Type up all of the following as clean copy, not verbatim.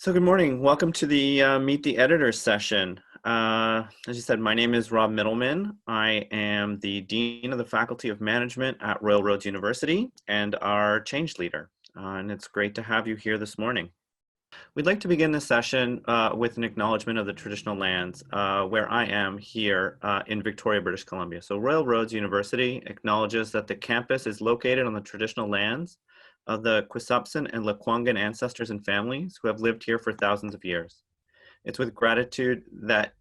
So good morning. Welcome to the Meet the Editors session. As you said, my name is Rob Middleman. I am the Dean of the Faculty of Management at Royal Roads University and our change leader. And it's great to have you here this morning. We'd like to begin this session with an acknowledgement of the traditional lands where I am here in Victoria, British Columbia. So Royal Roads University acknowledges that the campus is located on the traditional lands of the Quisupsin and Lekwungen ancestors and families who have lived here for thousands of years. It's with gratitude that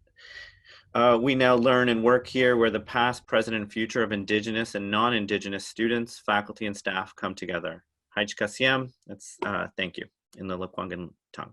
we now learn and work here where the past, present, and future of Indigenous and non-Indigenous students, faculty, and staff come together. Haich that's thank you in the Lekwungen tongue.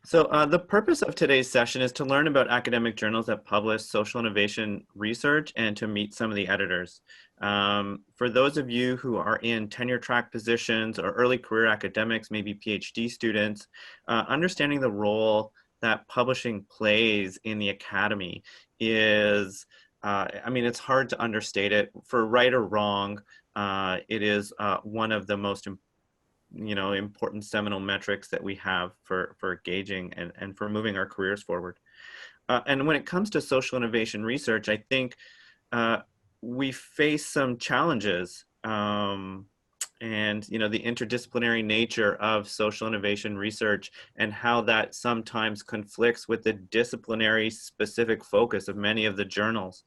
So the purpose of today's session is to learn about academic journals that publish social innovation research and to meet some of the editors. For those of you who are in tenure track positions or early career academics, maybe PhD students, understanding the role that publishing plays in the academy is, it's hard to understate it. For right or wrong, it is one of the most important seminal metrics that we have for gauging and for moving our careers forward. And when it comes to social innovation research, I think we face some challenges and the interdisciplinary nature of social innovation research and how that sometimes conflicts with the disciplinary specific focus of many of the journals,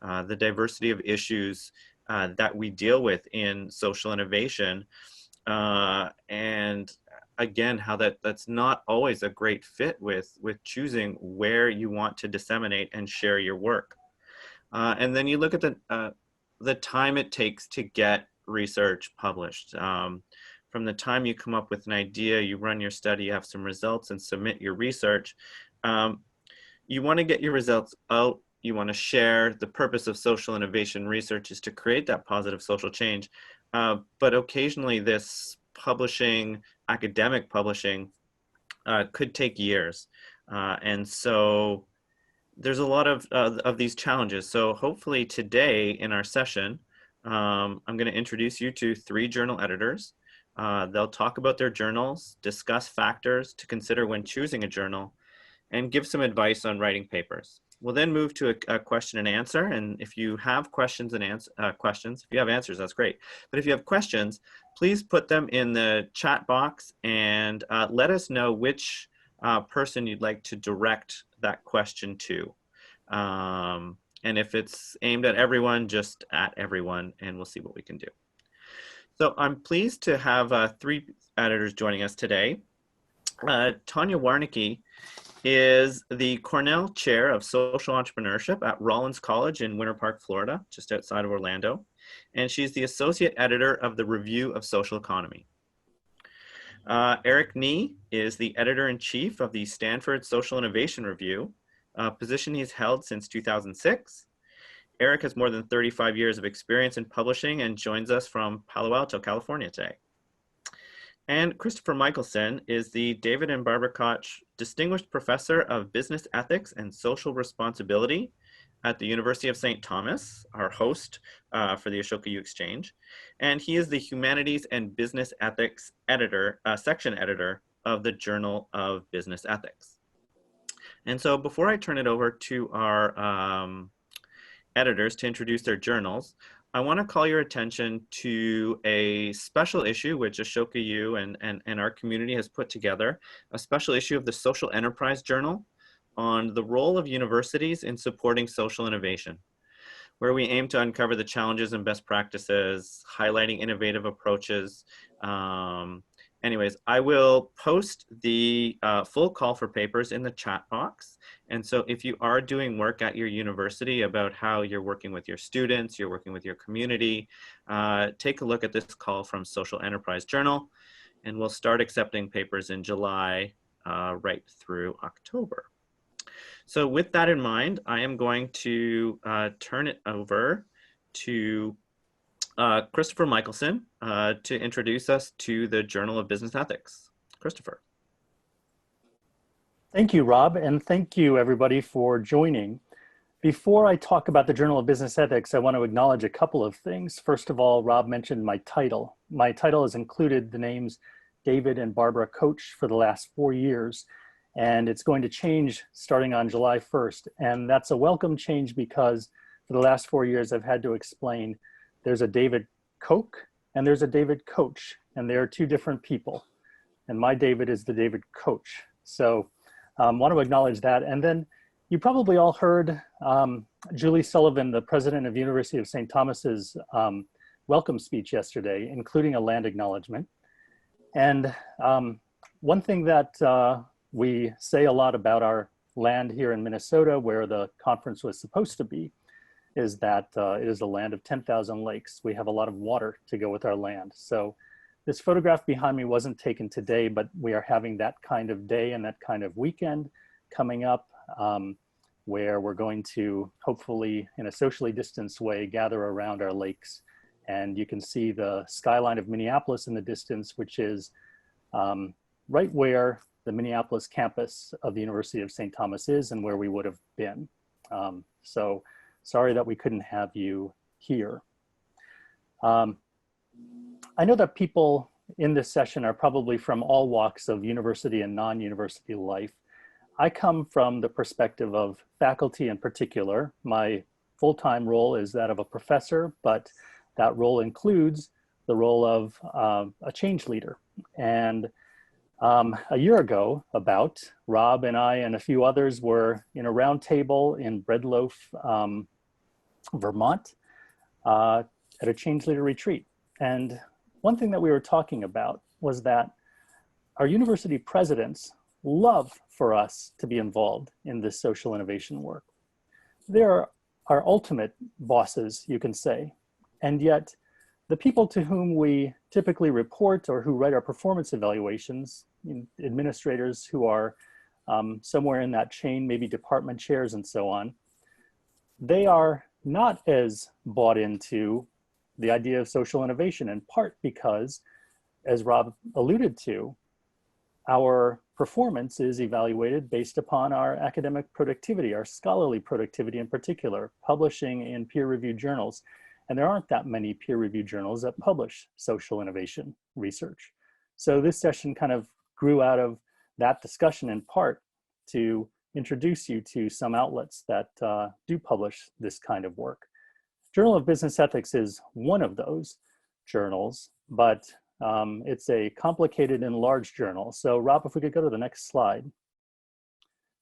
the diversity of issues that we deal with in social innovation. And again, how that's not always a great fit with choosing where you want to disseminate and share your work. And then you look at the time it takes to get research published. From the time you come up with an idea, you run your study, you have some results and submit your research. You want to get your results out. You want to share. The purpose of social innovation research is to create that positive social change. But occasionally this publishing, academic publishing, could take years. And so there's a lot of these challenges. So hopefully today in our session, I'm going to introduce you to 3 journal editors. They'll talk about their journals, discuss factors to consider when choosing a journal, and give some advice on writing papers. We'll then move to a question and answer. And if you have questions and if you have answers, that's great. But if you have questions, please put them in the chat box and let us know which person you'd like to direct that question to. And if it's aimed at everyone, just at everyone, and we'll see what we can do. So I'm pleased to have 3 editors joining us today. Tanya Warnecke is the Cornell Chair of Social Entrepreneurship at Rollins College in Winter Park, Florida, just outside of Orlando. And she's the Associate Editor of the Review of Social Economy. Eric Nee is the Editor-in-Chief of the Stanford Social Innovation Review, a position he's held since 2006. Eric has more than 35 years of experience in publishing and joins us from Palo Alto, California today. And Christopher Michaelson is the David and Barbara Koch Distinguished Professor of Business Ethics and Social Responsibility at the University of St. Thomas, our host for the Ashoka U Exchange. And he is the Humanities and Business Ethics editor, section editor of the Journal of Business Ethics. And so before I turn it over to our editors to introduce their journals, I want to call your attention to a special issue which Ashoka U and our community has put together, a special issue of the Social Enterprise Journal on the role of universities in supporting social innovation, where we aim to uncover the challenges and best practices, highlighting innovative approaches. Anyways, I will post the full call for papers in the chat box. And so if you are doing work at your university about how you're working with your students, you're working with your community, take a look at this call from Social Enterprise Journal, and we'll start accepting papers in July right through October. So with that in mind, I am going to turn it over to Christopher Michaelson to introduce us to the Journal of Business Ethics. Christopher. Thank you, Rob, and thank you everybody for joining. Before I talk about the Journal of Business Ethics, I want to acknowledge a couple of things. First of all, Rob mentioned my title. My title has included the names David and Barbara coach for the last 4 years, and it's going to change starting on July 1st. And that's a welcome change because for the last 4 years, I've had to explain there's a David Koch and there's a David Coach, and they are two different people. And my David is the David Coach. So want to acknowledge that. And then you probably all heard Julie Sullivan, the president of University of St. Thomas's welcome speech yesterday, including a land acknowledgement. And one thing that we say a lot about our land here in Minnesota, where the conference was supposed to be, is that it is a land of 10,000 lakes. We have a lot of water to go with our land. So this photograph behind me wasn't taken today, but we are having that kind of day and that kind of weekend coming up where we're going to, hopefully in a socially distanced way, gather around our lakes. And you can see the skyline of Minneapolis in the distance, which is right where the Minneapolis campus of the University of St. Thomas is and where we would have been. So sorry that we couldn't have you here. I know that people in this session are probably from all walks of university and non-university life. I come from the perspective of faculty in particular. My full-time role is that of a professor, but that role includes the role of a change leader. And a year ago, Rob and I and a few others were in a round table in Breadloaf, Vermont, at a change leader retreat. And one thing that we were talking about was that our university presidents love for us to be involved in this social innovation work. They're our ultimate bosses, you can say. And yet, the people to whom we typically report or who write our performance evaluations, administrators who are somewhere in that chain, maybe department chairs and so on, they are not as bought into the idea of social innovation, in part because, as Rob alluded to, our performance is evaluated based upon our academic productivity, our scholarly productivity in particular, publishing in peer-reviewed journals. And there aren't that many peer-reviewed journals that publish social innovation research. So this session kind of grew out of that discussion in part to introduce you to some outlets that do publish this kind of work. Journal of Business Ethics is one of those journals, but it's a complicated and large journal. So Rob, if we could go to the next slide.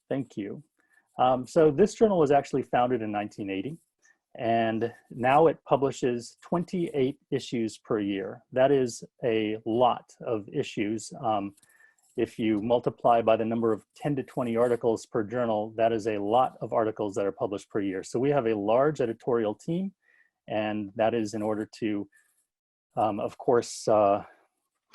Thank you. So this journal was actually founded in 1980, and now it publishes 28 issues per year. That is a lot of issues. If you multiply by the number of 10 to 20 articles per journal, that is a lot of articles that are published per year. So we have a large editorial team, and that is in order to, of course,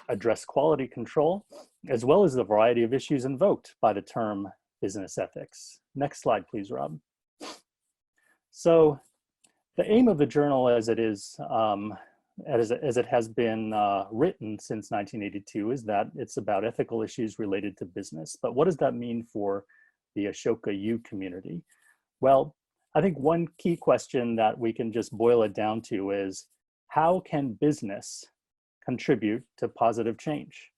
address quality control, as well as the variety of issues invoked by the term business ethics. Next slide, please, Rob. So the aim of the journal as it is, as it has been written since 1982 is that it's about ethical issues related to business. But what does that mean for the Ashoka U community? Well, I think one key question that we can just boil it down to is, how can business contribute to positive change?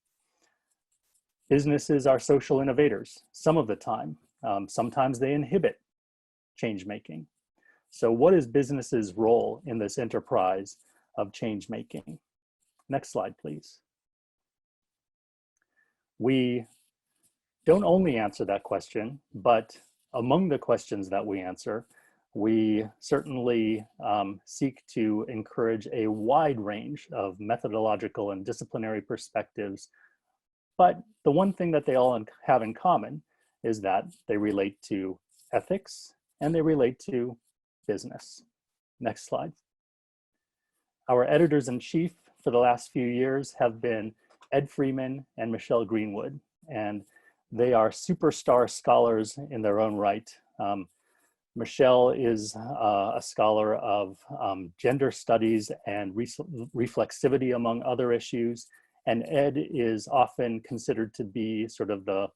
Businesses are social innovators some of the time. Sometimes they inhibit change making. So what is business's role in this enterprise of change making? Next slide, please. We don't only answer that question, but among the questions that we answer, we certainly seek to encourage a wide range of methodological and disciplinary perspectives. But the one thing that they all have in common is that they relate to ethics and they relate to business. Next slide. Our editors-in-chief for the last few years have been Ed Freeman and Michelle Greenwood, and they are superstar scholars in their own right. Michelle is a scholar of gender studies and reflexivity, among other issues, and Ed is often considered to be sort of the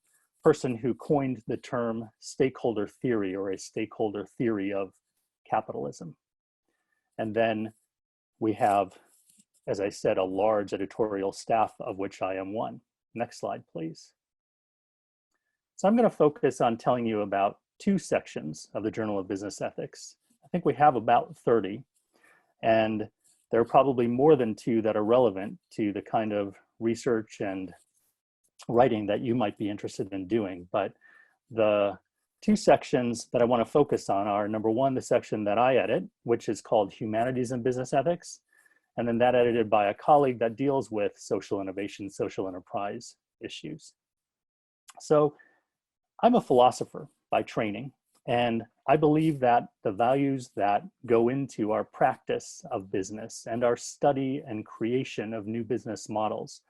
person who coined the term stakeholder theory, or a stakeholder theory of capitalism. And then we have as I said, a large editorial staff of which I am one. Next slide, please. So I'm going to focus on telling you about two sections of the Journal of Business Ethics. I think we have about 30, and there are probably more than two that are relevant to the kind of research and writing that you might be interested in doing. But the two sections that I want to focus on are, number one, the section that I edit, which is called Humanities and Business Ethics, and then that edited by a colleague that deals with social innovation, social enterprise issues. So I'm a philosopher by training, and I believe that the values that go into our practice of business and our study and creation of new business models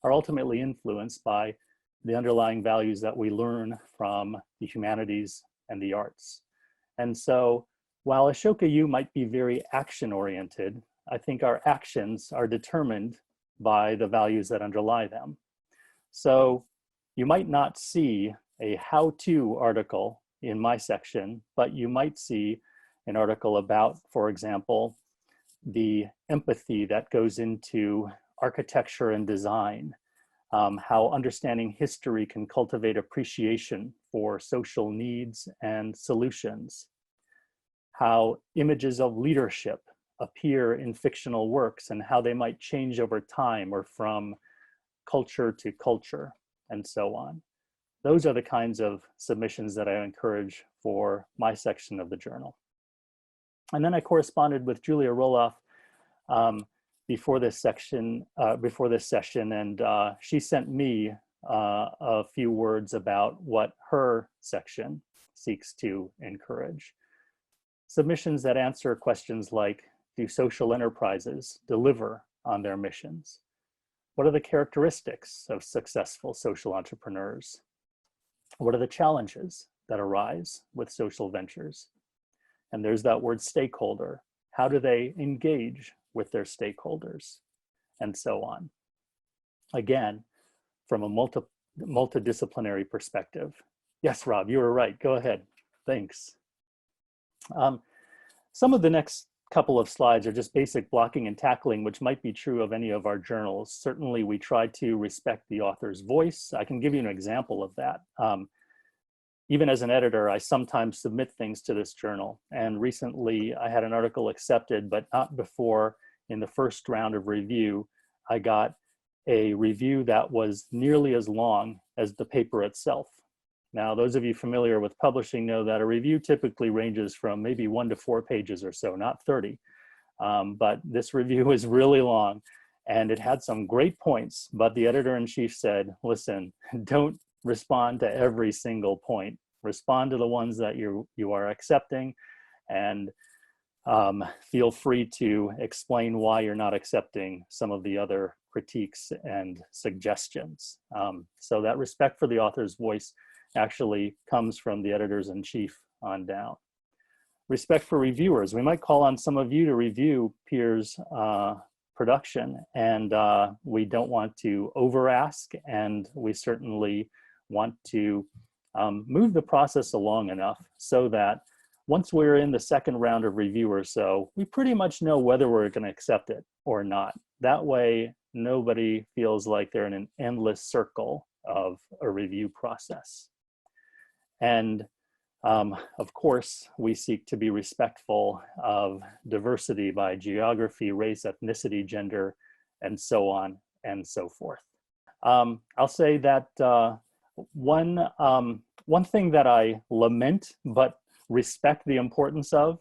are ultimately influenced by the underlying values that we learn from the humanities and the arts. And so while Ashoka U might be very action-oriented, I think our actions are determined by the values that underlie them. So you might not see a how-to article in my section, but you might see an article about, for example, the empathy that goes into architecture and design, how understanding history can cultivate appreciation for social needs and solutions, how images of leadership appear in fictional works and how they might change over time or from culture to culture, and so on. Those are the kinds of submissions that I encourage for my section of the journal. And then I corresponded with Julia Roloff before this session, and she sent me a few words about what her section seeks to encourage. Submissions that answer questions like, do social enterprises deliver on their missions? What are the characteristics of successful social entrepreneurs? What are the challenges that arise with social ventures? And there's that word stakeholder. How do they engage with their stakeholders? And so on. Again, from a multidisciplinary perspective. Yes, Rob, you were right. Go ahead. Thanks. Some of the next couple of slides are just basic blocking and tackling, which might be true of any of our journals. Certainly, we try to respect the author's voice. I can give you an example of that. Even as an editor, I sometimes submit things to this journal. And recently, I had an article accepted, but not before, in the first round of review, I got a review that was nearly as long as the paper itself. Now, those of you familiar with publishing know that a review typically ranges from maybe 1 to 4 pages or so, not 30. But this review was really long, and it had some great points, but the editor-in-chief said, listen, don't respond to every single point. Respond to the ones that you are accepting, and feel free to explain why you're not accepting some of the other critiques and suggestions. So that respect for the author's voice actually comes from the editors-in-chief on down. Respect for reviewers. We might call on some of you to review peers' production, and we don't want to over-ask, and we certainly want to move the process along enough so that once we're in the second round of review or so, we pretty much know whether we're going to accept it or not. That way, nobody feels like they're in an endless circle of a review process. And of course, we seek to be respectful of diversity by geography, race, ethnicity, gender, and so on and so forth. I'll say that one thing that I lament but respect the importance of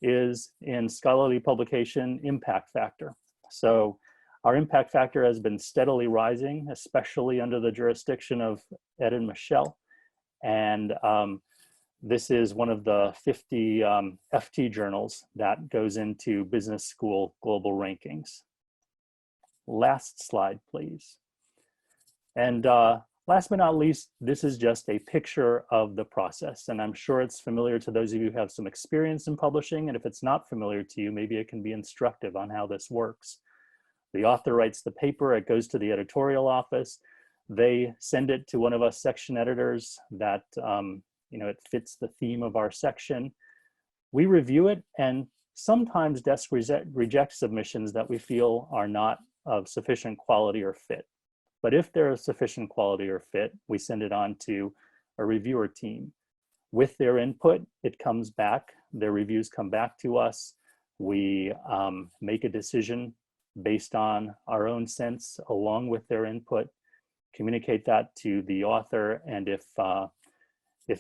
is in scholarly publication impact factor. So our impact factor has been steadily rising, especially under the jurisdiction of Ed and Michelle. And this is one of the 50 FT journals that goes into business school global rankings. Last slide, please. And last but not least, this is just a picture of the process. And I'm sure it's familiar to those of you who have some experience in publishing. And if it's not familiar to you, maybe it can be instructive on how this works. The author writes the paper, it goes to the editorial office. They send it to one of us section editors that, it fits the theme of our section. We review it, and Sometimes desks reject submissions that we feel are not of sufficient quality or fit. But if they're of sufficient quality or fit, we send it on to a reviewer team. With their input, it comes back, their reviews come back to us. We make a decision based on our own sense along with their input, communicate that to the author, and if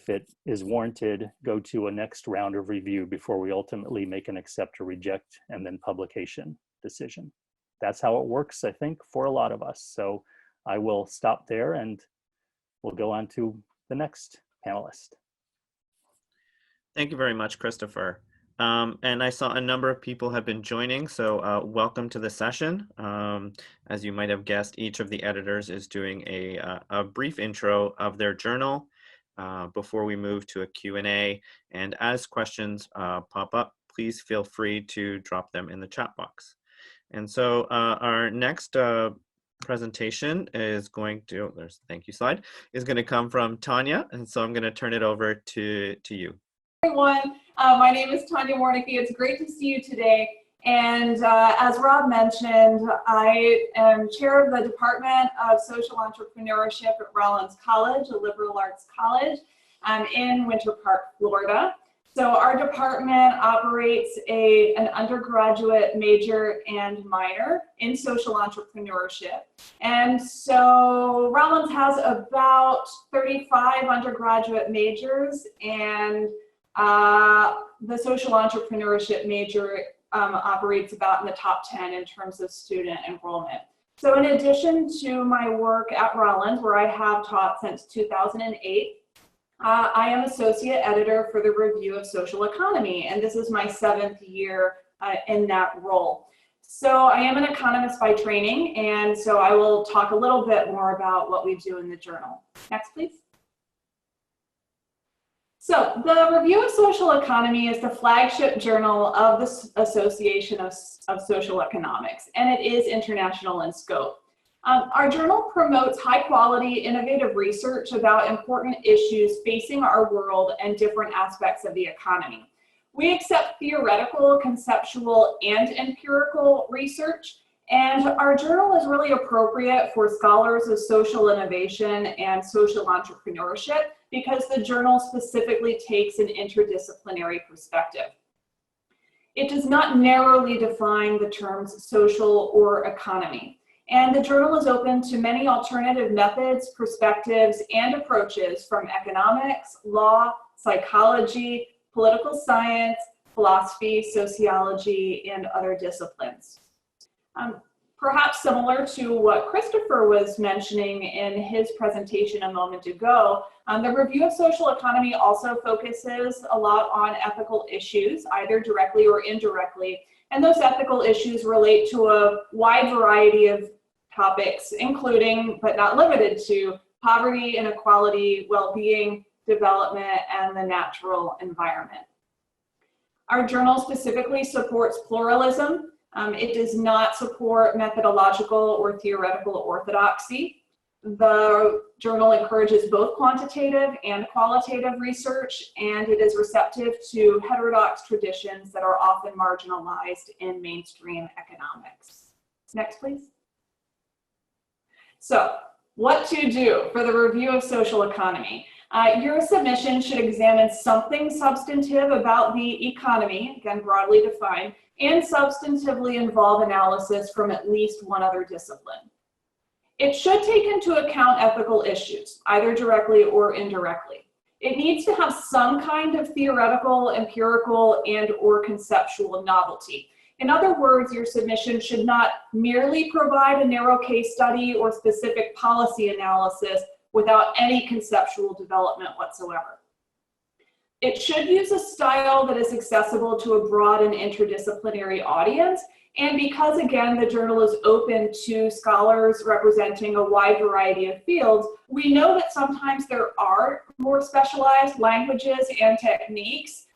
it is warranted, go to a next round of review before we ultimately make an accept or reject and then publication decision. That's how it works, I think, for a lot of us. So I will stop there and we'll go on to the next panelist. Thank you very much, Christopher. And I saw a number of people have been joining, so welcome to the session. As you might have guessed, each of the editors is doing a brief intro of their journal before we move to a Q&A. And as questions pop up, please feel free to drop them in the chat box. And so our next presentation is going to, thank you slide, is going to come from Tanya. And so I'm going to turn it over to you. Everyone, my name is Tanya Warnecke. It's great to see you today. And as Rob mentioned, I am chair of the Department of Social Entrepreneurship at Rollins College, a liberal arts college in Winter Park, Florida. So our department operates an undergraduate major and minor in social entrepreneurship. And so Rollins has about 35 undergraduate majors, and the social entrepreneurship major operates about in the top 10 in terms of student enrollment. So in addition to my work at Rollins, where I have taught since 2008, I am associate editor for the Review of Social Economy, and this is my 7th year in that role. So I am an economist by training, and so I will talk a little bit more about what we do in the journal. Next, please. So the Review of Social Economy is the flagship journal of the Association of Social Economics, and it is international in scope. Our journal promotes high-quality, innovative research about important issues facing our world and different aspects of the economy. We accept theoretical, conceptual, and empirical research, and our journal is really appropriate for scholars of social innovation and social entrepreneurship because the journal specifically takes an interdisciplinary perspective. It does not narrowly define the terms social or economy. And the journal is open to many alternative methods, perspectives, and approaches from economics, law, psychology, political science, philosophy, sociology, and other disciplines. Perhaps similar to what Christopher was mentioning in his presentation a moment ago, the Review of Social Economy also focuses a lot on ethical issues, either directly or indirectly. And those ethical issues relate to a wide variety of topics, including, but not limited to, poverty, inequality, well-being, development, and the natural environment. Our journal specifically supports pluralism. It does not support methodological or theoretical orthodoxy. The journal encourages both quantitative and qualitative research, and it is receptive to heterodox traditions that are often marginalized in mainstream economics. Next, please. So, what to do for the Review of Social Economy? Your submission should examine something substantive about the economy, again broadly defined, and substantively involve analysis from at least one other discipline. It should take into account ethical issues, either directly or indirectly. It needs to have some kind of theoretical, empirical, and/or conceptual novelty. In other words, your submission should not merely provide a narrow case study or specific policy analysis without any conceptual development whatsoever. It should use a style that is accessible to a broad and interdisciplinary audience. And because, again, the journal is open to scholars representing a wide variety of fields, we know that sometimes there are more specialized languages and techniques,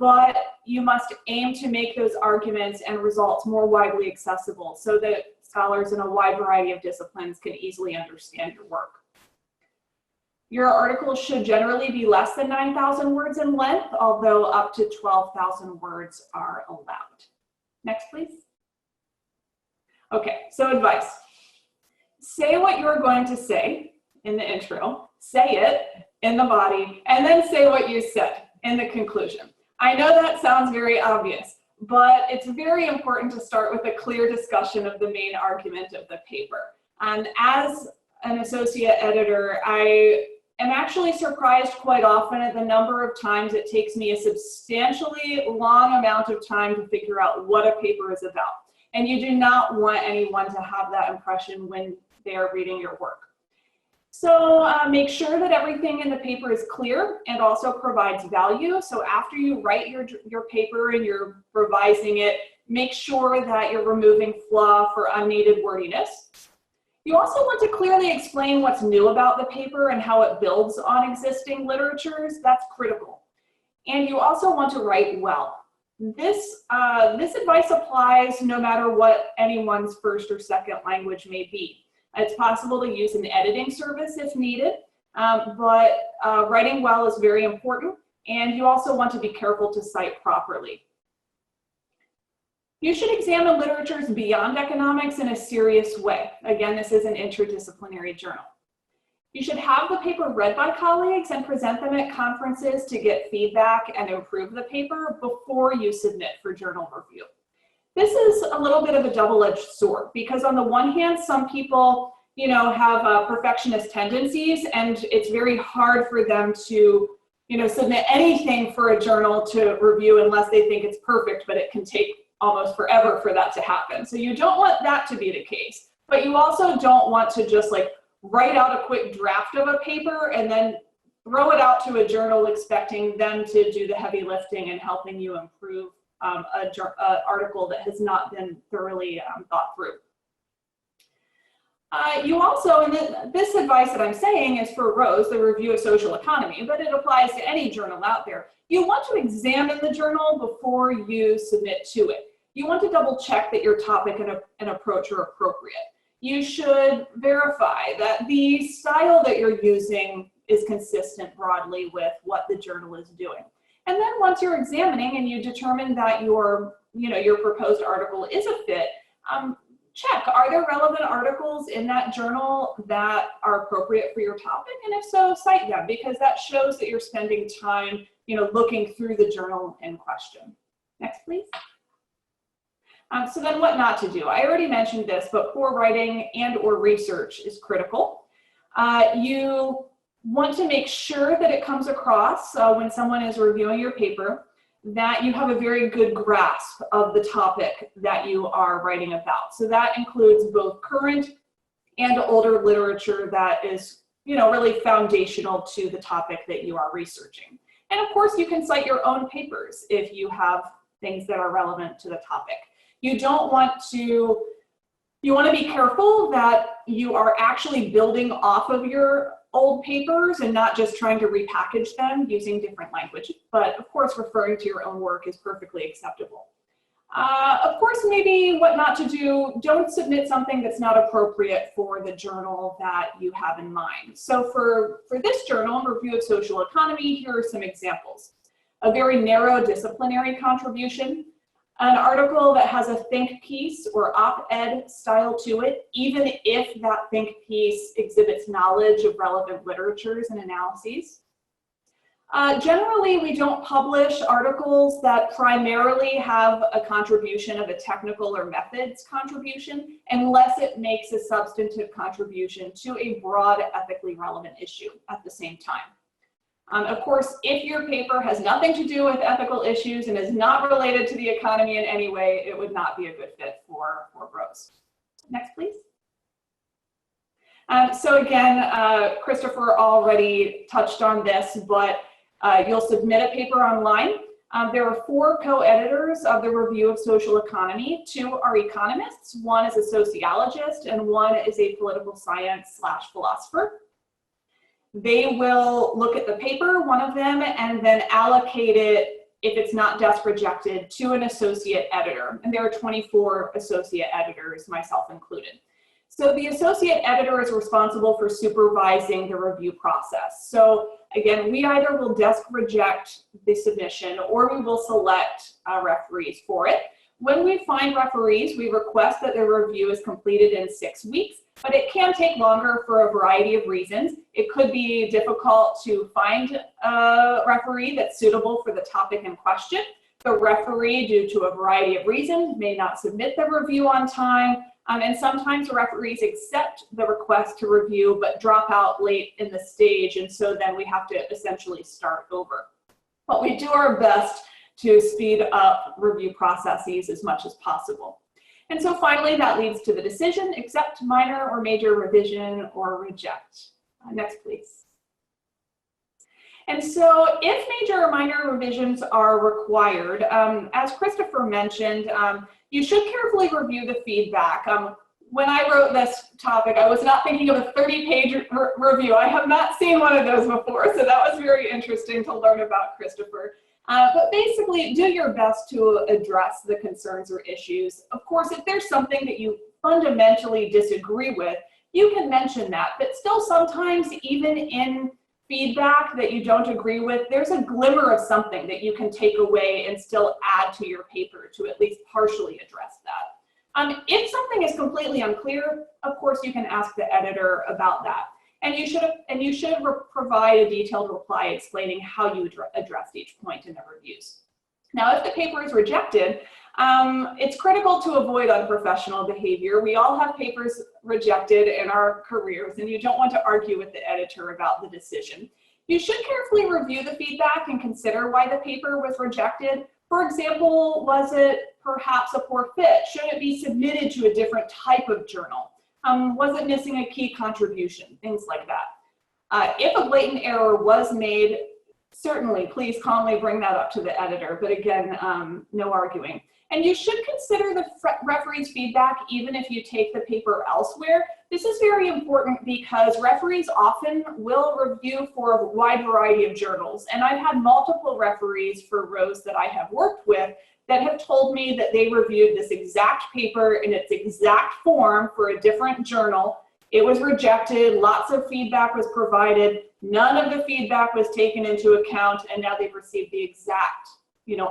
but you must aim to make those arguments and results more widely accessible so that scholars in a wide variety of disciplines can easily understand your work. Your article should generally be less than 9,000 words in length, although up to 12,000 words are allowed. Next, please. Okay, so advice. Say what you're going to say in the intro, say it in the body, and then say what you said in the conclusion. I know that sounds very obvious, but it's very important to start with a clear discussion of the main argument of the paper. And as an associate editor, I am actually surprised quite often at the number of times it takes me a substantially long amount of time to figure out what a paper is about. And you do not want anyone to have that impression when they are reading your work. So make sure that everything in the paper is clear and also provides value. So after you write your paper and you're revising it, make sure that you're removing fluff or unneeded wordiness. You also want to clearly explain what's new about the paper and how it builds on existing literatures. That's critical. And you also want to write well. This advice applies no matter what anyone's first or second language may be. It's possible to use an editing service if needed, but writing well is very important, and you also want to be careful to cite properly. You should examine literatures beyond economics in a serious way. Again, this is an interdisciplinary journal. You should have the paper read by colleagues and present them at conferences to get feedback and improve the paper before you submit for journal review. This is a little bit of a double-edged sword because on the one hand, some people, have perfectionist tendencies, and it's very hard for them to, submit anything for a journal to review unless they think it's perfect, but it can take almost forever for that to happen. So you don't want that to be the case, but you also don't want to just write out a quick draft of a paper and then throw it out to a journal expecting them to do the heavy lifting and helping you improve an article that has not been thoroughly thought through. You also, and this advice that I'm saying is for Rose, the Review of Social Economy, but it applies to any journal out there. You want to examine the journal before you submit to it. You want to double check that your topic and approach are appropriate. You should verify that the style that you're using is consistent broadly with what the journal is doing. And then once you're examining and you determine that your proposed article is a fit, check, are there relevant articles in that journal that are appropriate for your topic? And if so, cite them, because that shows that you're spending time, looking through the journal in question. Next, please. So then what not to do? I already mentioned this, but poor writing and or research is critical. You want to make sure that it comes across when someone is reviewing your paper that you have a very good grasp of the topic that you are writing about. So that includes both current and older literature that is, really foundational to the topic that you are researching. And of course, you can cite your own papers if you have things that are relevant to the topic. You want to be careful that you are actually building off of your old papers and not just trying to repackage them using different language. But of course, referring to your own work is perfectly acceptable. Of course, maybe what not to do, don't submit something that's not appropriate for the journal that you have in mind. So for this journal, Review of Social Economy, here are some examples. A very narrow disciplinary contribution, an article that has a think piece or op-ed style to it, even if that think piece exhibits knowledge of relevant literatures and analyses. Generally, we don't publish articles that primarily have a contribution of a technical or methods contribution unless it makes a substantive contribution to a broad ethically relevant issue at the same time. Of course, if your paper has nothing to do with ethical issues and is not related to the economy in any way, it would not be a good fit for Rose. Next, please. So again, Christopher already touched on this, but you'll submit a paper online. There are 4 co-editors of the Review of Social Economy. 2 are economists, 1 is a sociologist, and 1 is a political science / philosopher. They will look at the paper, one of them, and then allocate it, if it's not desk rejected, to an associate editor. And there are 24 associate editors, myself included. So the associate editor is responsible for supervising the review process. So again, we either will desk reject the submission or we will select referees for it. When we find referees, we request that the review is completed in 6 weeks, but it can take longer for a variety of reasons. It could be difficult to find a referee that's suitable for the topic in question. The referee, due to a variety of reasons, may not submit the review on time. And sometimes referees accept the request to review, but drop out late in the stage. And so then we have to essentially start over. But we do our best to speed up review processes as much as possible. And so finally, that leads to the decision: accept, minor or major revision, or reject. Next, please. And so if major or minor revisions are required, as Christopher mentioned, you should carefully review the feedback. When I wrote this topic, I was not thinking of a 30-page review. I have not seen one of those before, so that was very interesting to learn about, Christopher. But basically, do your best to address the concerns or issues. Of course, if there's something that you fundamentally disagree with, you can mention that. But still, sometimes, even in feedback that you don't agree with, there's a glimmer of something that you can take away and still add to your paper to at least partially address that. If something is completely unclear, of course, you can ask the editor about that. And you should provide a detailed reply explaining how you addressed each point in the reviews. Now, if the paper is rejected, it's critical to avoid unprofessional behavior. We all have papers rejected in our careers, and you don't want to argue with the editor about the decision. You should carefully review the feedback and consider why the paper was rejected. For example, was it perhaps a poor fit? Should it be submitted to a different type of journal? Was it missing a key contribution? Things like that. If a blatant error was made, certainly, please calmly bring that up to the editor, but again, no arguing. And you should consider the referee's feedback even if you take the paper elsewhere. This is very important because referees often will review for a wide variety of journals. And I've had multiple referees for rows that I have worked with that have told me that they reviewed this exact paper in its exact form for a different journal. It was rejected, lots of feedback was provided, none of the feedback was taken into account, and now they've received the exact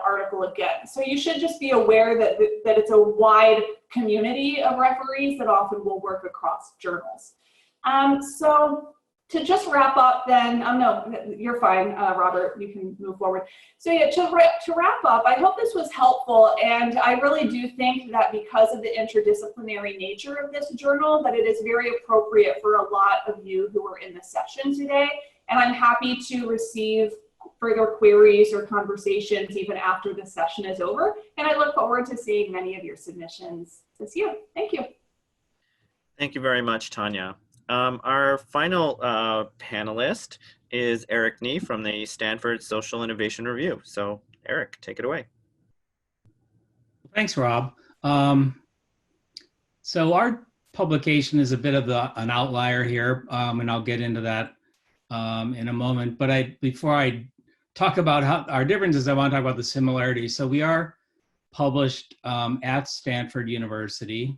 article again. So you should just be aware that it's a wide community of referees that often will work across journals. So to just wrap up then, no, you're fine, Robert, you can move forward. So yeah, to wrap up, I hope this was helpful, and I really do think that because of the interdisciplinary nature of this journal, that it is very appropriate for a lot of you who are in the session today, and I'm happy to receive further queries or conversations even after the session is over, and I look forward to seeing many of your submissions this year. Thank you. Thank you very much, Tanya. Our final panelist is Eric Nee from the Stanford Social Innovation Review. So Eric, take it away. Thanks, Rob. So our publication is a bit of an outlier here, and I'll get into that in a moment. But before I talk about our differences, I want to talk about the similarities. So we are published at Stanford University.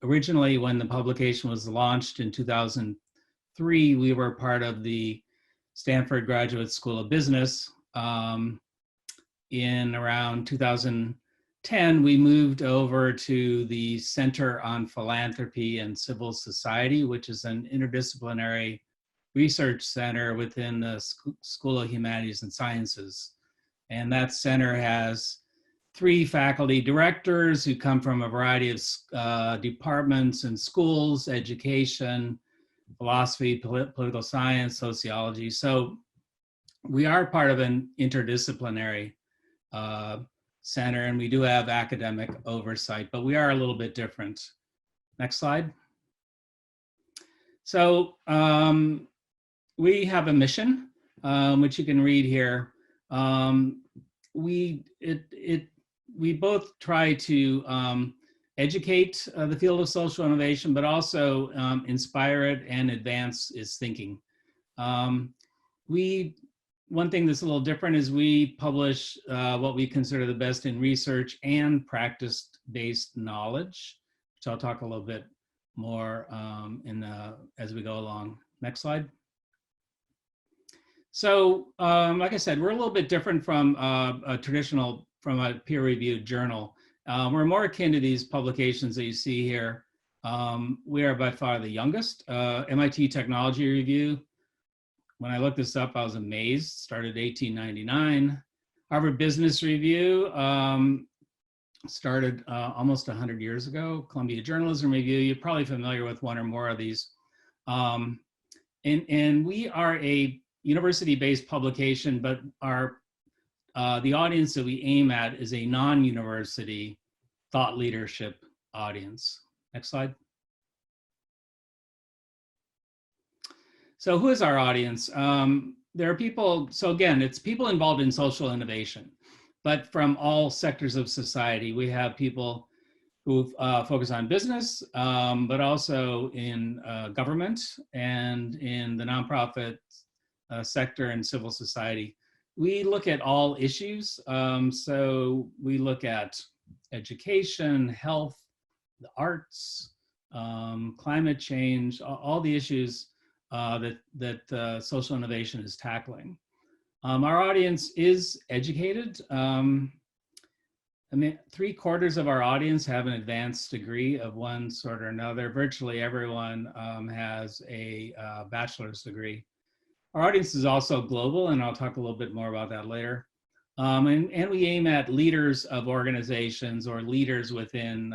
Originally, when the publication was launched in 2003, we were part of the Stanford Graduate School of Business. In around 2010, we moved over to the Center on Philanthropy and Civil Society, which is an interdisciplinary research center within the School of Humanities and Sciences. And that center has 3 faculty directors who come from a variety of departments and schools: education, philosophy, political science, sociology. So we are part of an interdisciplinary center, and we do have academic oversight, but we are a little bit different. Next slide. So we have a mission, which you can read here. We both try to educate the field of social innovation, but also inspire it and advance its thinking. One thing that's a little different is we publish what we consider the best in research and practice-based knowledge, which I'll talk a little bit more as we go along. Next slide. So, like I said, we're a little bit different from a peer-reviewed journal. We're more akin to these publications that you see here. We are by far the youngest. MIT Technology Review, when I looked this up, I was amazed, started 1899. Harvard Business Review started almost 100 years ago. Columbia Journalism Review, you're probably familiar with one or more of these. And we are a university-based publication, but the audience that we aim at is a non-university thought leadership audience. Next slide. So who is our audience? There are people, so again, it's people involved in social innovation, but from all sectors of society. We have people who focus on business, but also in government and in the nonprofit sector and civil society. We look at all issues. So we look at education, health, the arts, climate change, all the issues that social innovation is tackling. Our audience is educated. I mean, 3/4 of our audience have an advanced degree of one sort or another. Virtually everyone has a bachelor's degree. Our audience is also global, and I'll talk a little bit more about that later. And we aim at leaders of organizations or leaders within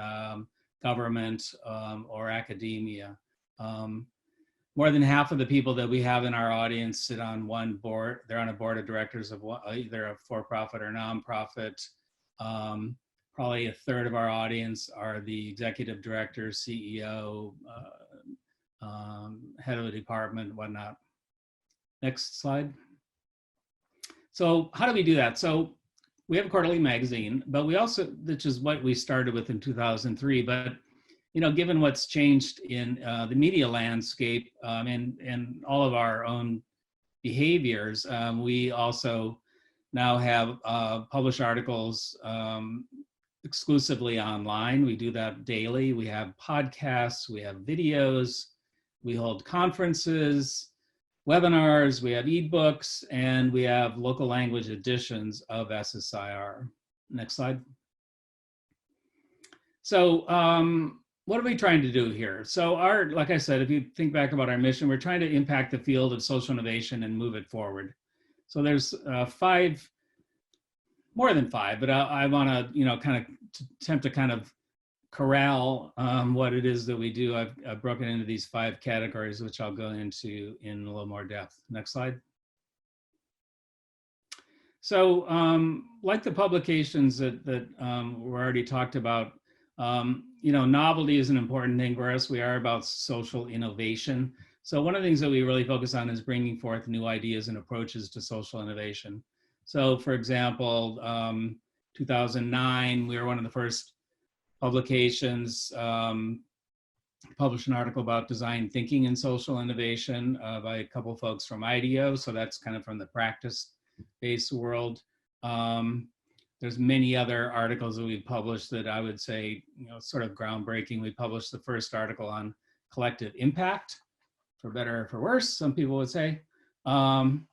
government or academia. More than half of the people that we have in our audience sit on one board. They're on a board of directors of either a for-profit or nonprofit. Probably 1/3 of our audience are the executive director, CEO, head of a department, whatnot. Next slide. So how do we do that? So we have a quarterly magazine, but we also, which is what we started with in 2003, but you know, given what's changed in the media landscape and all of our own behaviors, we also now have published articles exclusively online. We do that daily. We have podcasts, we have videos, we hold conferences, webinars, we have ebooks, and we have local language editions of SSIR. Next slide. So what are we trying to do here? So like I said, if you think back about our mission, we're trying to impact the field of social innovation and move it forward. So there's more than five, but I want to, you know, kind of attempt to kind of corral what it is that we do. I've broken into these 5 categories, which I'll go into in a little more depth. Next slide. So like the publications that were already talked about, you know, novelty is an important thing for us. We are about social innovation. So one of the things that we really focus on is bringing forth new ideas and approaches to social innovation. So for example, 2009, we were one of the first publications, published an article about design thinking and social innovation by a couple folks from IDEO. So that's kind of from the practice-based world. There's many other articles that we've published that I would say, you know, sort of groundbreaking. We published the first article on collective impact, for better or for worse, some people would say. And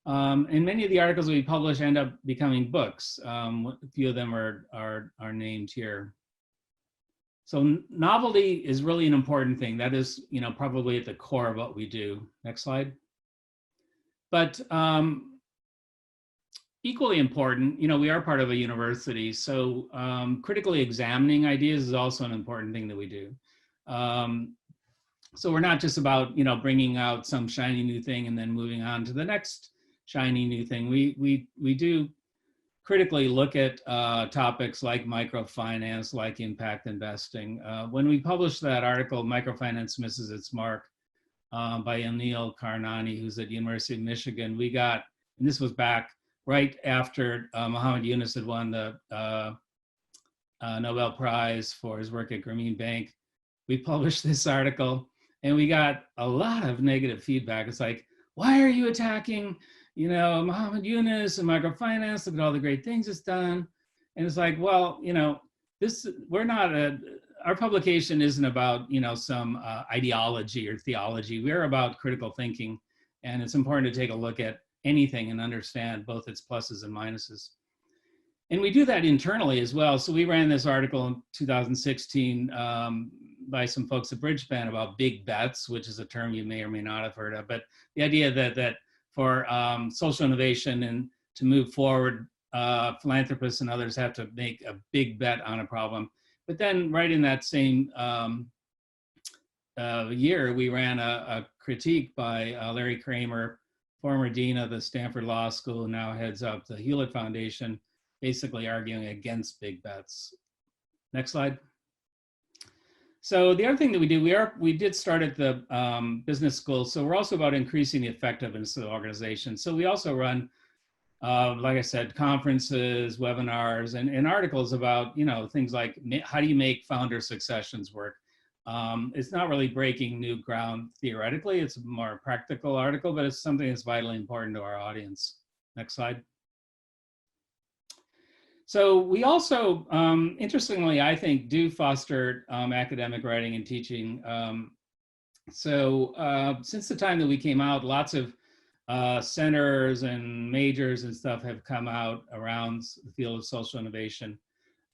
many of the articles we publish end up becoming books. A few of them are named here. So novelty is really an important thing. That is, you know, probably at the core of what we do. Next slide. But equally important, you know, we are part of a university, so critically examining ideas is also an important thing that we do. So we're not just about, you know, bringing out some shiny new thing and then moving on to the next shiny new thing. We do critically look at topics like microfinance, like impact investing. When we published that article, Microfinance Misses Its Mark, by Anil Karnani, who's at University of Michigan, we got, and this was back right after Muhammad Yunus had won the Nobel Prize for his work at Grameen Bank. We published this article and we got a lot of negative feedback. It's like, why are you attacking, you know, Muhammad Yunus and microfinance? Look at all the great things it's done. And it's like, well, you know, we're not our publication isn't about, some ideology or theology. We're about critical thinking, and it's important to take a look at anything and understand both its pluses and minuses. And we do that internally as well. So we ran this article in 2016 by some folks at Bridgespan about big bets, which is a term you may or may not have heard of. But the idea that for social innovation and to move forward, philanthropists and others have to make a big bet on a problem. But then right in that same year, we ran a critique by Larry Kramer, former dean of the Stanford Law School, who now heads up the Hewlett Foundation, basically arguing against big bets. Next slide. So the other thing that we do, we did start at the business school. So we're also about increasing the effectiveness of the organization. So we also run, like I said, conferences, webinars, and articles about, things like how do you make founder successions work? It's not really breaking new ground theoretically. It's a more practical article, but it's something that's vitally important to our audience. Next slide. So we also, interestingly, I think, do foster academic writing and teaching. Since the time that we came out, lots of centers and majors and stuff have come out around the field of social innovation.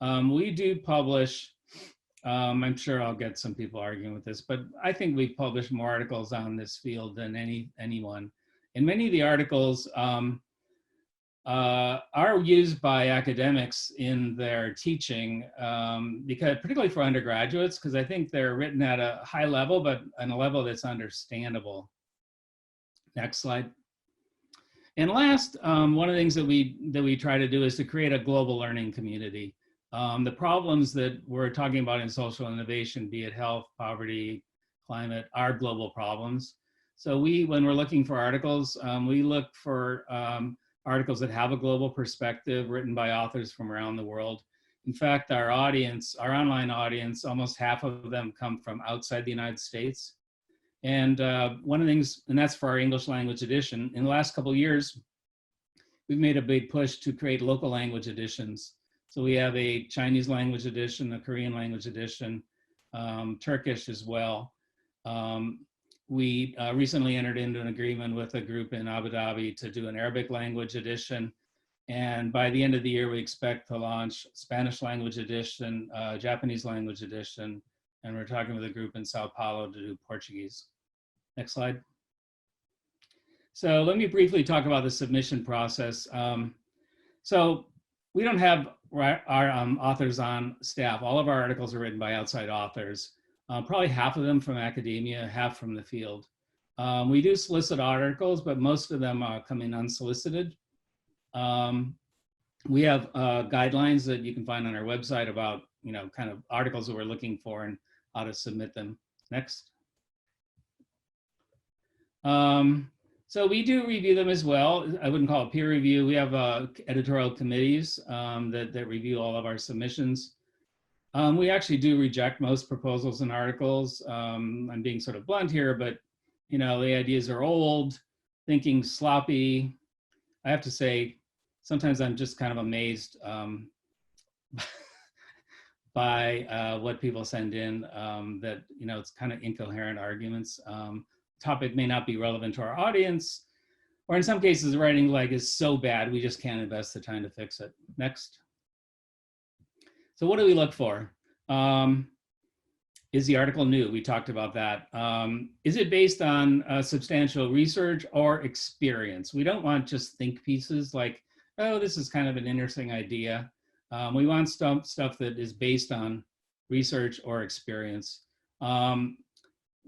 We do publish, I'm sure I'll get some people arguing with this, but I think we've published more articles on this field than anyone. And many of the articles are used by academics in their teaching, because particularly for undergraduates, because I think they're written at a high level, but on a level that's understandable. Next slide. And last, one of the things that we try to do is to create a global learning community. The problems that we're talking about in social innovation, be it health, poverty, climate, are global problems. So when we're looking for articles, we look for articles that have a global perspective written by authors from around the world. In fact, our online audience, almost half of them come from outside the United States. And one of the things, and that's for our English language edition, in the last couple of years, we've made a big push to create local language editions. So we have a Chinese language edition, a Korean language edition, Turkish as well. We recently entered into an agreement with a group in Abu Dhabi to do an Arabic language edition. And by the end of the year, we expect to launch Spanish language edition, Japanese language edition, and we're talking with a group in Sao Paulo to do Portuguese. Next slide. So let me briefly talk about the submission process. So we don't have our authors on staff. All of our articles are written by outside authors. Probably half of them from academia, half from the field. We do solicit articles, but most of them come in unsolicited. We have guidelines that you can find on our website about, kind of articles that we're looking for and how to submit them. Next. So we do review them as well. I wouldn't call it peer review. We have editorial committees that review all of our submissions. We actually do reject most proposals and articles. I'm being sort of blunt here, but the ideas are old, thinking sloppy. I have to say, sometimes I'm just kind of amazed by what people send in, that, it's kind of incoherent arguments. Topic may not be relevant to our audience, or in some cases, the writing is so bad, we just can't invest the time to fix it. Next. So what do we look for? Is the article new? We talked about that. Is it based on substantial research or experience? We don't want just think pieces like, oh, this is kind of an interesting idea. We want stuff that is based on research or experience.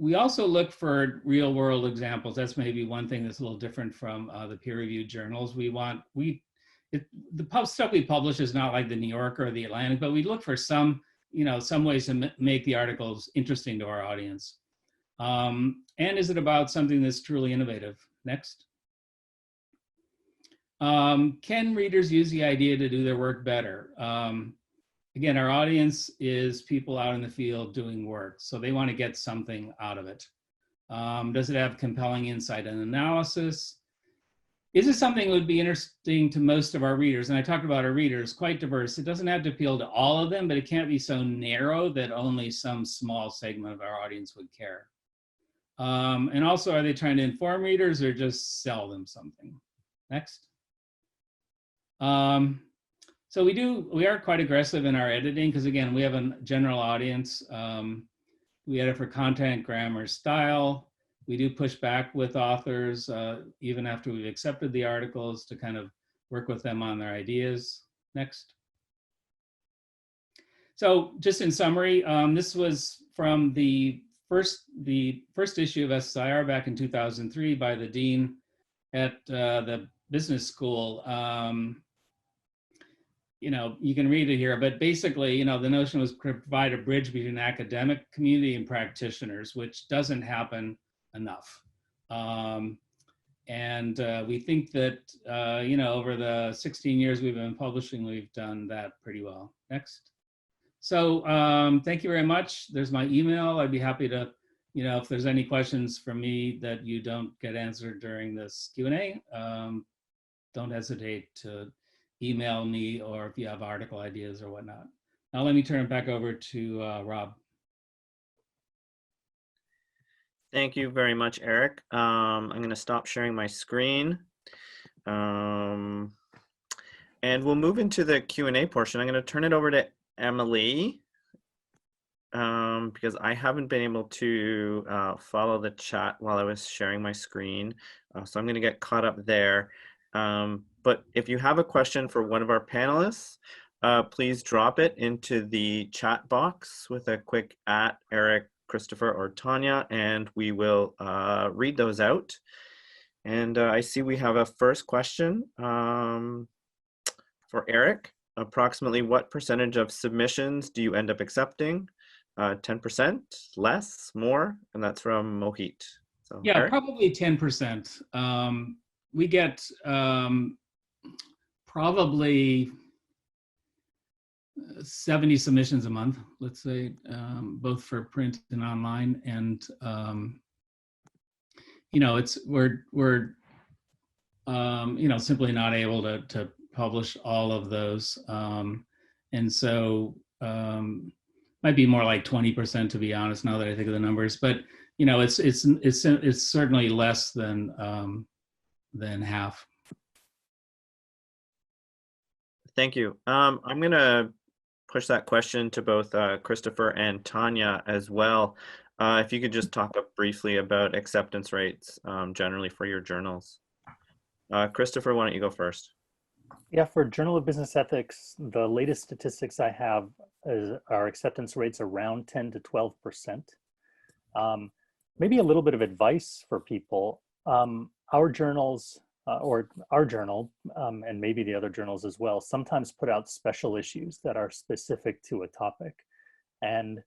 We also look for real world examples. That's maybe one thing that's a little different from the peer-reviewed journals. The stuff we publish is not like the New Yorker or the Atlantic, but we look for some ways to make the articles interesting to our audience. And is it about something that's truly innovative? Next. Can readers use the idea to do their work better? Again, our audience is people out in the field doing work, so they want to get something out of it. Does it have compelling insight and analysis? Is this something that would be interesting to most of our readers? And I talked about our readers, quite diverse. It doesn't have to appeal to all of them, but it can't be so narrow that only some small segment of our audience would care. And also, are they trying to inform readers or just sell them something? Next. So we are quite aggressive in our editing because, again, we have a general audience. We edit for content, grammar, style. We do push back with authors, even after we've accepted the articles, to kind of work with them on their ideas. Next. So just in summary, this was from the first issue of SSIR back in 2003 by the dean at the business school. You can read it here, but basically, the notion was to provide a bridge between academic community and practitioners, which doesn't happen enough. And we think that, over the 16 years we've been publishing, we've done that pretty well. Next. So thank you very much. There's my email. I'd be happy to, if there's any questions from me that you don't get answered during this Q&A, don't hesitate to email me, or if you have article ideas or whatnot. Now let me turn it back over to Rob. Thank you very much, Eric. I'm going to stop sharing my screen. And we'll move into the Q&A portion. I'm going to turn it over to Emily because I haven't been able to follow the chat while I was sharing my screen. So I'm going to get caught up there. But if you have a question for one of our panelists, please drop it into the chat box with a quick @ Eric, Christopher, or Tanya, and we will read those out. And I see we have a first question for Eric. Approximately what percentage of submissions do you end up accepting? 10%, less, more? And that's from Mohit. So, yeah, Eric? Probably 10%. We get probably 70 submissions a month, let's say, both for print and online. And we're simply not able to publish all of those, and so might be more like 20%, to be honest, now that I think of the numbers. But it's certainly less than half. Thank you. I'm going to push that question to both Christopher and Tanya as well. If you could just talk briefly about acceptance rates generally for your journals. Christopher, why don't you go first? Yeah, for Journal of Business Ethics, the latest statistics I have are acceptance rates around 10 to 12%. Maybe a little bit of advice for people. Our journals, or our journal, and maybe the other journals as well, sometimes put out special issues that are specific to a topic. And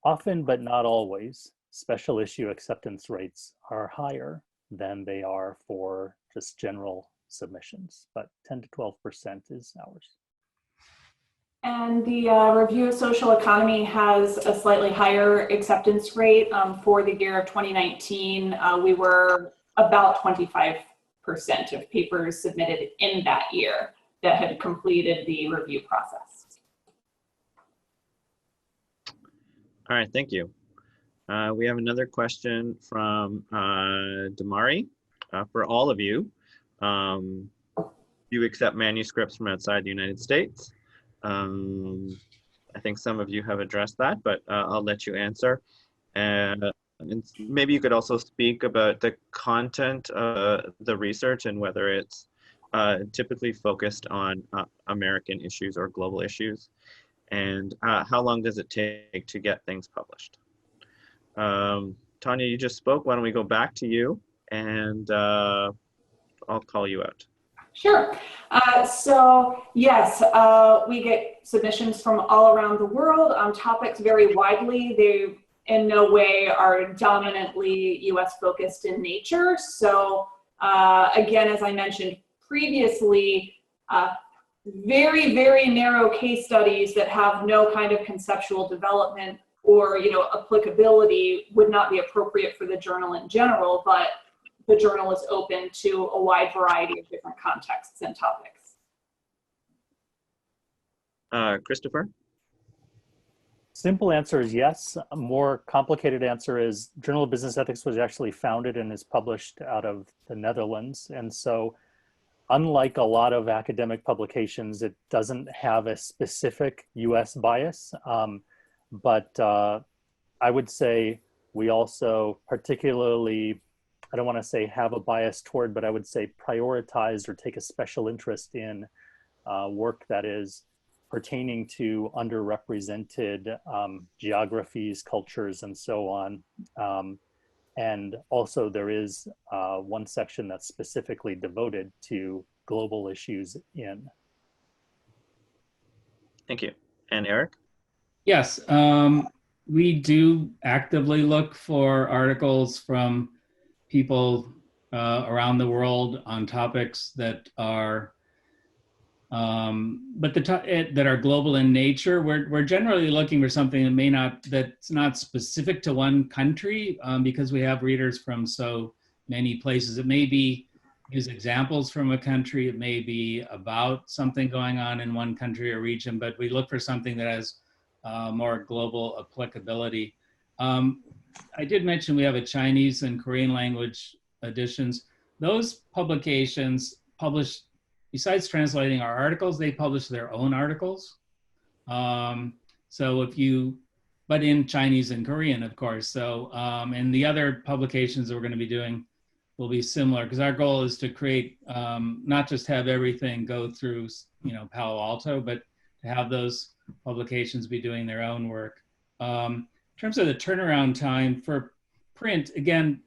often, but not always, special issue acceptance rates are higher than they are for just general submissions, but 10 to 12% is ours. And the Review of Social Economy has a slightly higher acceptance rate. For the year of 2019, we were about 25% of papers submitted in that year that had completed the review process. All right, thank you. We have another question from Damari for all of you. Do you accept manuscripts from outside the United States? I think some of you have addressed that, but I'll let you answer. And maybe you could also speak about the content of the research and whether it's typically focused on American issues or global issues. And how long does it take to get things published? Tanya, you just spoke. Why don't we go back to you, and I'll call you out. Sure. So yes, we get submissions from all around the world. Topics vary widely. They in no way are dominantly US focused in nature. So again, as I mentioned previously, very, very narrow case studies that have no kind of conceptual development or applicability would not be appropriate for the journal in general. But the journal is open to a wide variety of different contexts and topics. Christopher? Simple answer is yes. A more complicated answer is Journal of Business Ethics was actually founded and is published out of the Netherlands. And so unlike a lot of academic publications, it doesn't have a specific US bias. But I would say we also particularly, I don't want to say have a bias toward, but I would say prioritize or take a special interest in work that is pertaining to underrepresented geographies, cultures, and so on. And also there is one section that's specifically devoted to global issues in. Thank you. And Eric? Yes, we do actively look for articles from people around the world on topics that are that are global in nature. We're generally looking for something that that's not specific to one country, because we have readers from so many places. It may be use examples from a country, it may be about something going on in one country or region, but we look for something that has more global applicability. I did mention we have a Chinese and Korean language editions. Those publications publish, besides translating our articles, they publish their own articles. So if you, but in Chinese and Korean, of course. So, and the other publications that we're going to be doing will be similar, because our goal is to create, not just have everything go through, Palo Alto, but to have those publications be doing their own work. In terms of the turnaround time for print, again,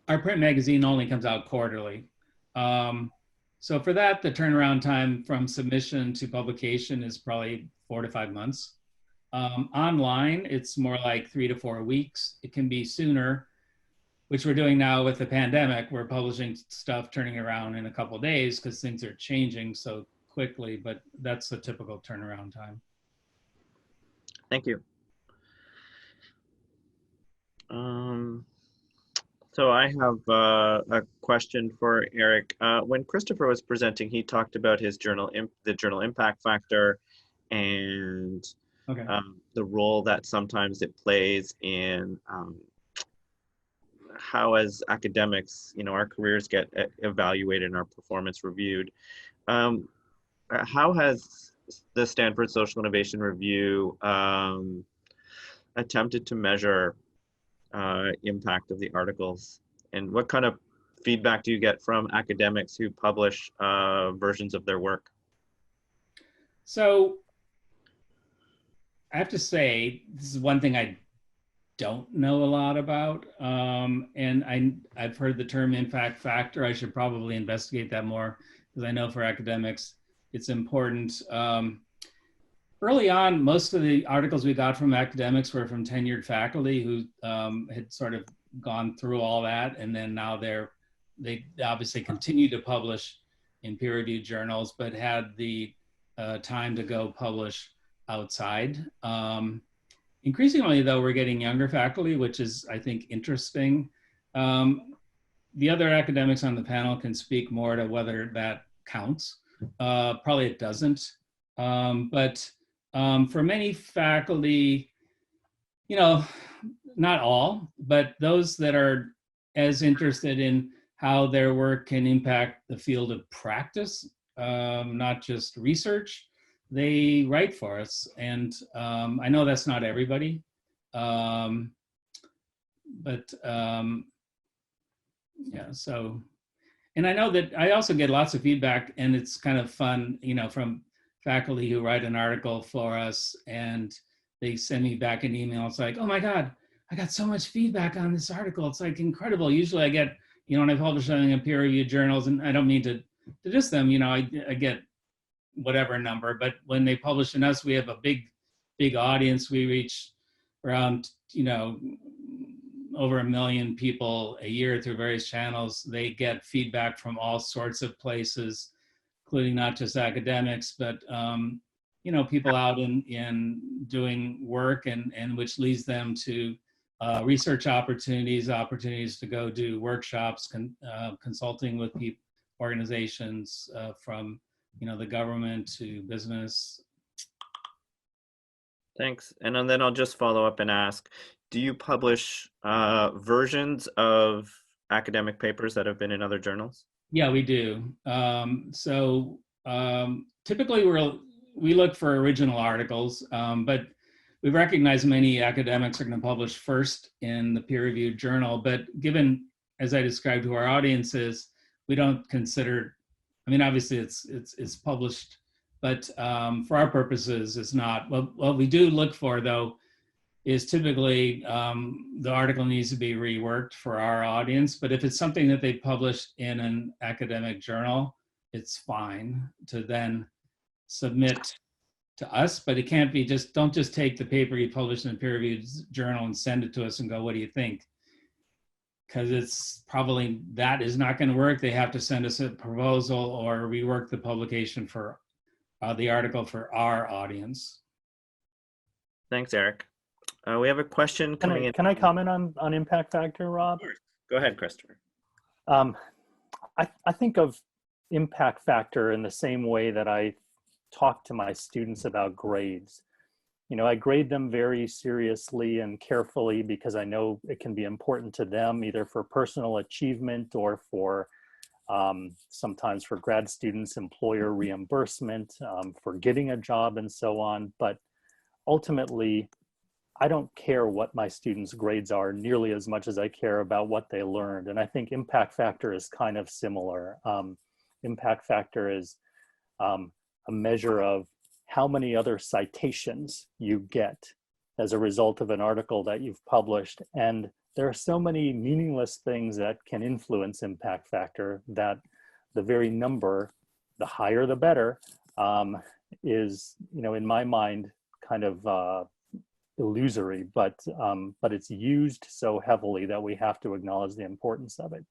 our print magazine only comes out quarterly. So for that, the turnaround time from submission to publication is probably 4 to 5 months. Online, it's more like 3 to 4 weeks. It can be sooner, which we're doing now with the pandemic. We're publishing stuff, turning around in a couple of days because things are changing so quickly, but that's the typical turnaround time. Thank you. So I have a question for Eric. When Christopher was presenting, he talked about his the journal impact factor and the role that sometimes it plays in how, as academics, our careers get evaluated and our performance reviewed. How has the Stanford Social Innovation Review attempted to measure impact of the articles, and what kind of feedback do you get from academics who publish versions of their work? So I have to say, this is one thing I don't know a lot about, and I've heard the term impact factor. I should probably investigate that more, because I know for academics it's important. Early on, most of the articles we got from academics were from tenured faculty who had sort of gone through all that, and then now they obviously continue to publish in peer-reviewed journals, but had the time to go publish outside. Increasingly, though, we're getting younger faculty, which is, I think, interesting. The other academics on the panel can speak more to whether that counts. Probably it doesn't, but for many faculty, not all, but those that are as interested in how their work can impact the field of practice, not just research, they write for us. And I know that's not everybody, but yeah, so, and I know that I also get lots of feedback, and it's kind of fun, from faculty who write an article for us and they send me back an email. It's like, oh my God, I got so much feedback on this article. It's like incredible. Usually I get, when I publish something in peer-reviewed journals, and I don't mean to diss them, I get whatever number, but when they publish in us, we have a big audience. We reach around, over 1 million people a year through various channels. They get feedback from all sorts of places, including not just academics, but people out in doing work, and which leads them to research opportunities, opportunities to go do workshops, consulting with organizations from the government to business. Thanks. And then I'll just follow up and ask, do you publish versions of academic papers that have been in other journals? Yeah, we do. Typically we look for original articles, but we recognize many academics are going to publish first in the peer-reviewed journal. But given, as I described to our audiences, we don't consider, obviously it's published, but for our purposes, it's not. What we do look for, though, is typically the article needs to be reworked for our audience. But if it's something that they published in an academic journal, it's fine to then submit to us. But it can't be don't just take the paper you published in a peer-reviewed journal and send it to us and go, what do you think? Because it's probably, that is not going to work. They have to send us a proposal or rework the publication for the article for our audience. Thanks, Eric. We have a question coming in. Can I comment on impact factor, Rob? Of course. Go ahead, Christopher. I think of impact factor in the same way that I talk to my students about grades. I grade them very seriously and carefully because I know it can be important to them, either for personal achievement or for sometimes for grad students, employer reimbursement, for getting a job and so on. But ultimately, I don't care what my students' grades are nearly as much as I care about what they learned. And I think impact factor is kind of similar. Impact factor is a measure of how many other citations you get as a result of an article that you've published. And there are so many meaningless things that can influence impact factor that the very number, the higher the better, is, in my mind, kind of illusory, but it's used so heavily that we have to acknowledge the importance of it.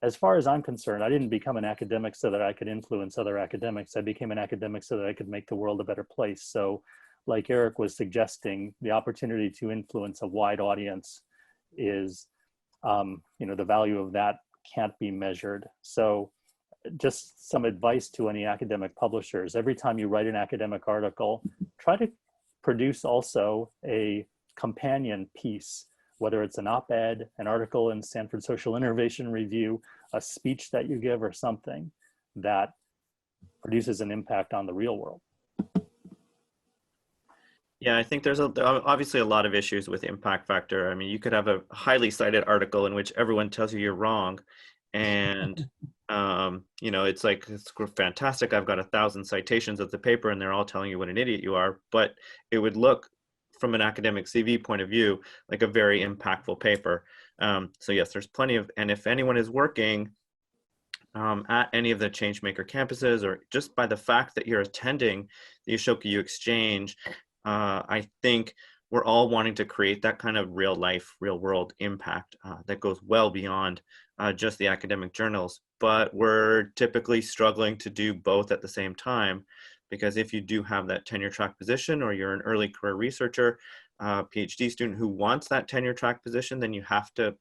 As far as I'm concerned, I didn't become an academic so that I could influence other academics. I became an academic so that I could make the world a better place. So like Eric was suggesting, the opportunity to influence a wide audience is, the value of that can't be measured. So just some advice to any academic publishers: every time you write an academic article, try to produce also a companion piece, whether it's an op-ed, an article in Stanford Social Innovation Review, a speech that you give, or something that produces an impact on the real world. Yeah, I think there's obviously a lot of issues with impact factor. You could have a highly cited article in which everyone tells you you're wrong. And, it's like, it's fantastic. I've got 1,000 citations of the paper and they're all telling you what an idiot you are. But it would look, from an academic CV point of view, like a very impactful paper. So yes, there's plenty of, and if anyone is working at any of the Changemaker campuses, or just by the fact that you're attending the Ashoka U Exchange, I think we're all wanting to create that kind of real life, real world impact that goes well beyond just the academic journals. But we're typically struggling to do both at the same time, because if you do have that tenure track position, or you're an early career researcher, PhD student who wants that tenure track position, then you have to,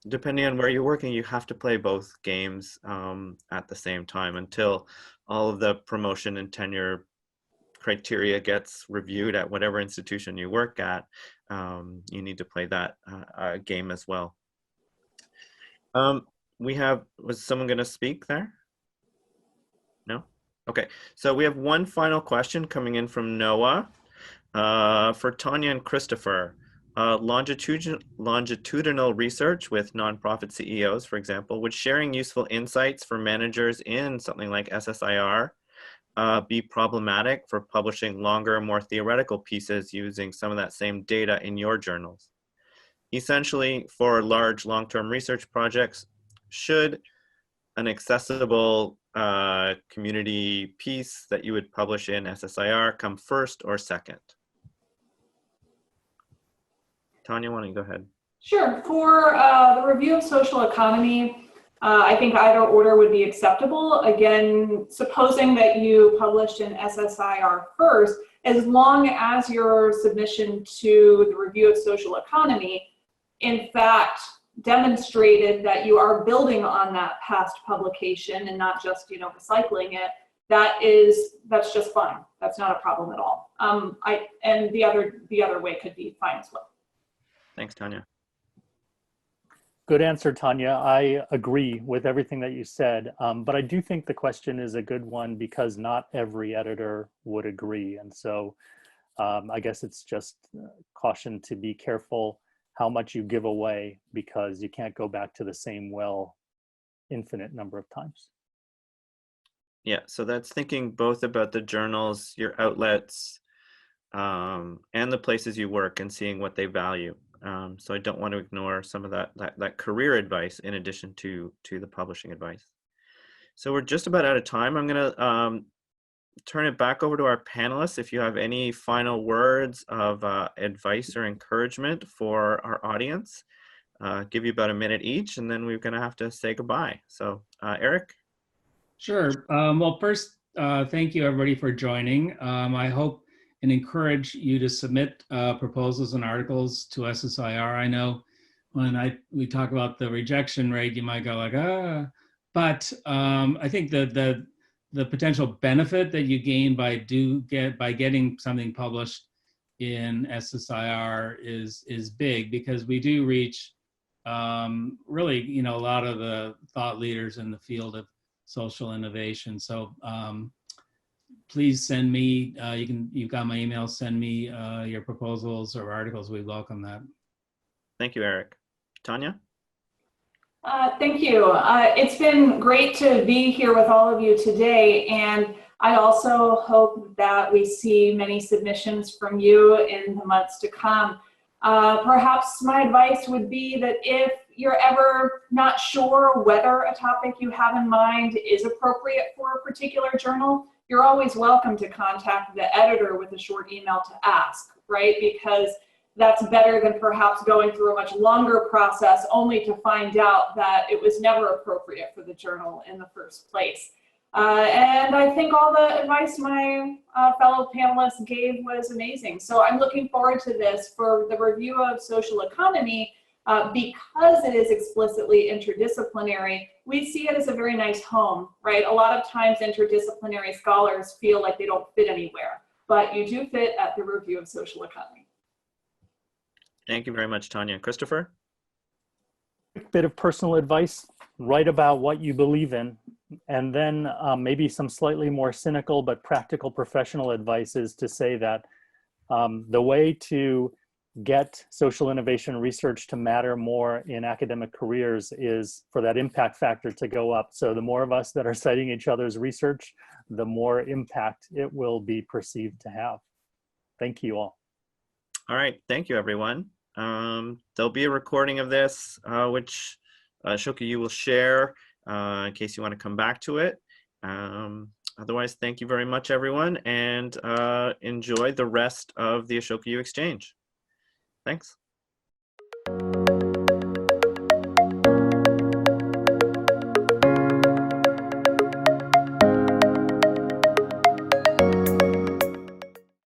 depending on where you're working, you have to play both games at the same time until all of the promotion and tenure criteria gets reviewed at whatever institution you work at. You need to play that game as well. Was someone going to speak there? No? Okay, so we have one final question coming in from Noah for Tanya and Christopher. Longitudinal research with nonprofit CEOs, for example, would sharing useful insights for managers in something like SSIR be problematic for publishing longer, more theoretical pieces using some of that same data in your journals? Essentially, for large long-term research projects, should an accessible community piece that you would publish in SSIR come first or second? Tanya, why don't you go ahead? Sure. For the review of social economy, I think either order would be acceptable. Again, supposing that you published in SSIR first, as long as your submission to the Review of Social Economy, in fact, demonstrated that you are building on that past publication and not just, recycling it, that's just fine. That's not a problem at all. And the other way could be fine as well. Thanks, Tanya. Good answer, Tanya. I agree with everything that you said, but I do think the question is a good one because not every editor would agree. And so I guess it's just caution to be careful how much you give away because you can't go back to the same well infinite number of times. Yeah, so that's thinking both about the journals, your outlets, and the places you work and seeing what they value. So I don't want to ignore some of that career advice in addition to the publishing advice. So we're just about out of time. I'm going to turn it back over to our panelists. If you have any final words of advice or encouragement for our audience, give you about a minute each, and then we're going to have to say goodbye. So Eric? Sure. Well, first, thank you everybody for joining. I hope and encourage you to submit proposals and articles to SSIR. I know when we talk about the rejection rate, you might go like, but I think the potential benefit that you gain by getting something published in SSIR is big because we do reach really, a lot of the thought leaders in the field of social innovation. So please send me, you've got my email, send me your proposals or articles. We welcome that. Thank you, Eric. Tanya? Thank you. It's been great to be here with all of you today, and I also hope that we see many submissions from you in the months to come. Perhaps my advice would be that if you're ever not sure whether a topic you have in mind is appropriate for a particular journal, you're always welcome to contact the editor with a short email to ask, right? Because that's better than perhaps going through a much longer process only to find out that it was never appropriate for the journal in the first place. And I think all the advice my fellow panelists gave was amazing. So I'm looking forward to this for the Review of Social Economy. Because it is explicitly interdisciplinary, we see it as a very nice home, right? A lot of times interdisciplinary scholars feel like they don't fit anywhere, but you do fit at the Review of Social Economy. Thank you very much, Tanya. Christopher? A bit of personal advice, write about what you believe in, and then maybe some slightly more cynical but practical professional advice is to say that the way to get social innovation research to matter more in academic careers is for that impact factor to go up. So the more of us that are citing each other's research, the more impact it will be perceived to have. Thank you all. All right, thank you, everyone. There'll be a recording of this, which Ashoka, you will share in case you want to come back to it. Otherwise, thank you very much, everyone, and enjoy the rest of the Ashoka U Exchange. Thanks.